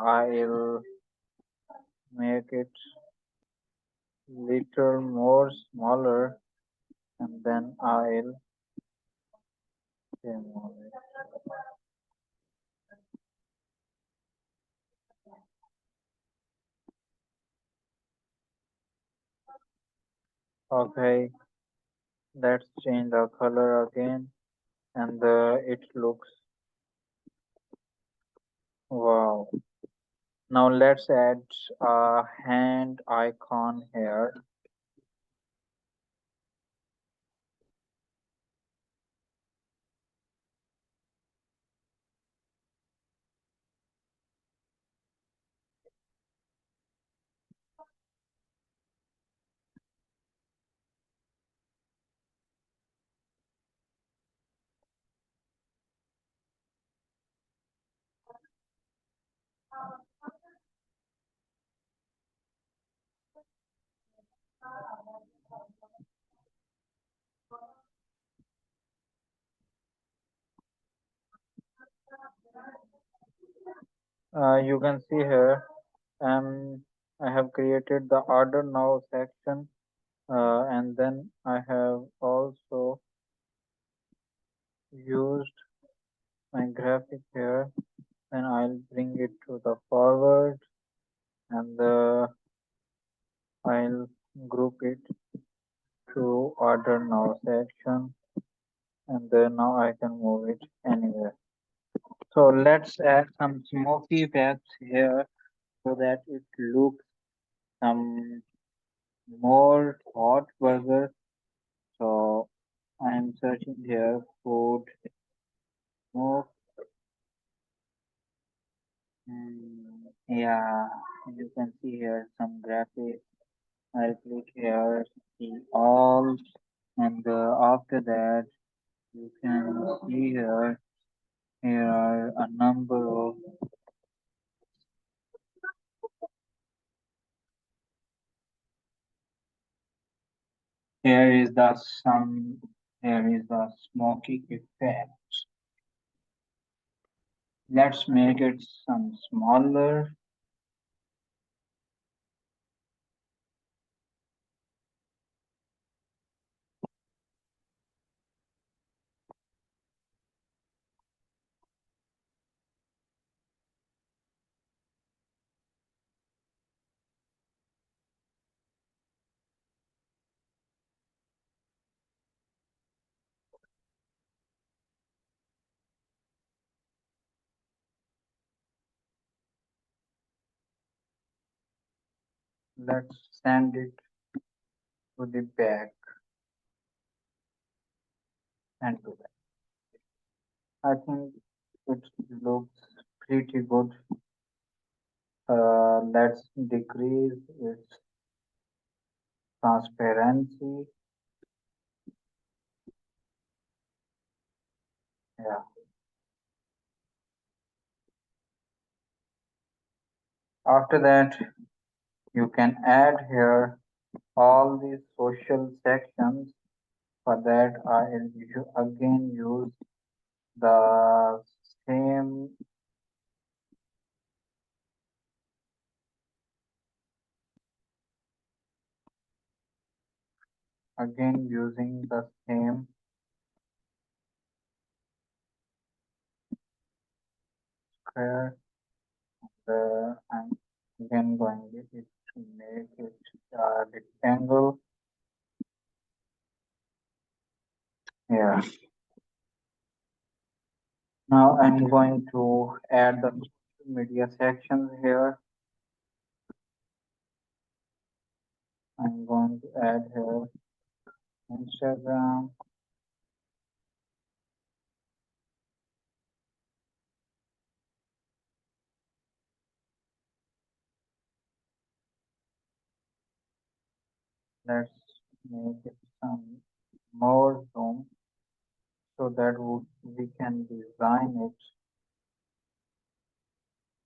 I'll make it little more smaller and then I'll remove it. Okay, let's change the color again and it looks wow. Now let's add a hand icon here. You can see here um, I have created the order now section and then I have also used my graphic here. Then I'll bring it to the forward and I'll group it to order now section and then now I can move it anywhere. So let's add some smoky effects here so that it looks some more hot burger. So I'm searching here food smoke. Yeah, you can see here some graphics. I'll click here, see all, and after that you can see here. Here are a number of. Here is the some. Here is the smoky effect. Let's make it some smaller. Let's send it to the back and to back. I think it looks pretty good. Let's decrease its transparency. Yeah. After that, you can add here all these social sections. For that, I will again use the same again using the same square. I'm again going it to make it a rectangle. Yeah. Now I'm going to add the social media sections here. I'm going to add here Instagram. Let's make it some more zoom so that we can design it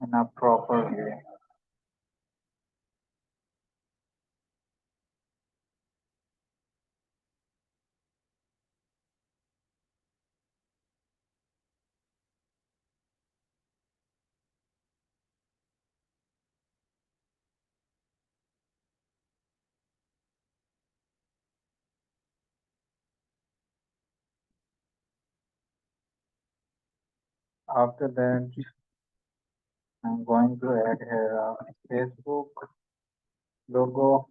in a proper way. After that, I'm going to add here a Facebook logo,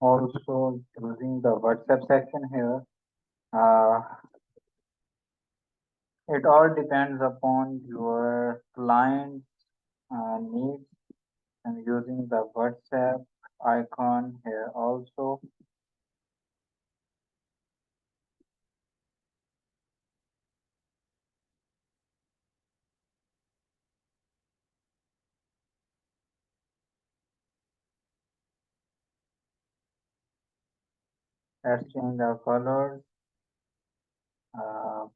also using the WhatsApp section here. Uh, it all depends upon your client's needs and using the WhatsApp icon here also. Let's change the colors. Uh,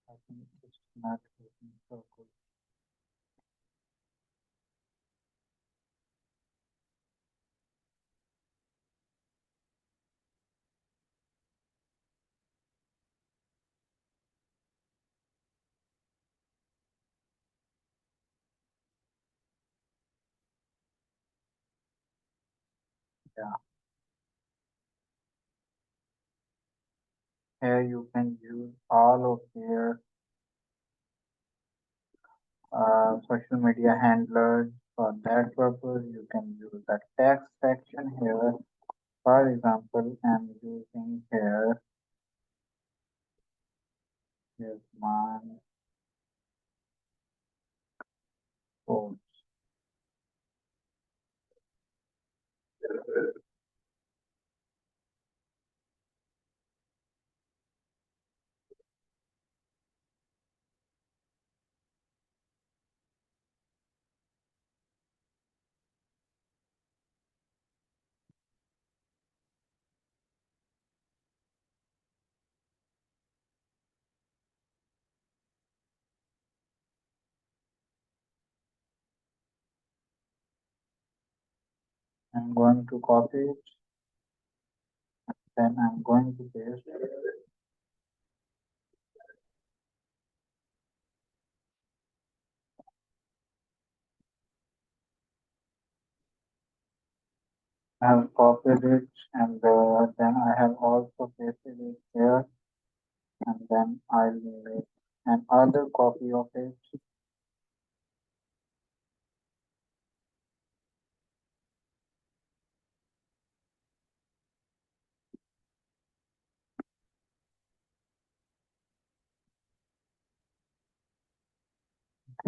I think it's not looking so good. Yeah, here you can use all of your social media handlers. For that purpose, you can use the text section here. For example, I'm using here, here's my post. I'm going to copy it, then I'm going to paste it. I have copied it and then I have also pasted it here and then I'll make another copy of it.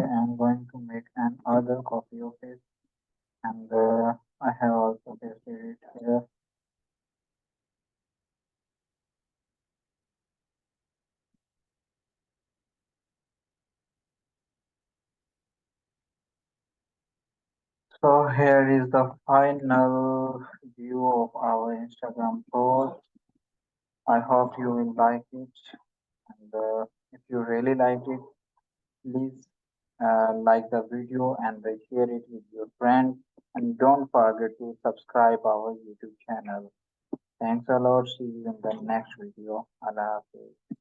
Okay, I'm going to make another copy of it and I have also pasted it here. So here is the final view of our Instagram post. I hope you will like it and if you really like it, please like the video and share it with your friends and don't forget to subscribe our YouTube channel. Thanks a lot. See you in the next video. Allah Hafiz.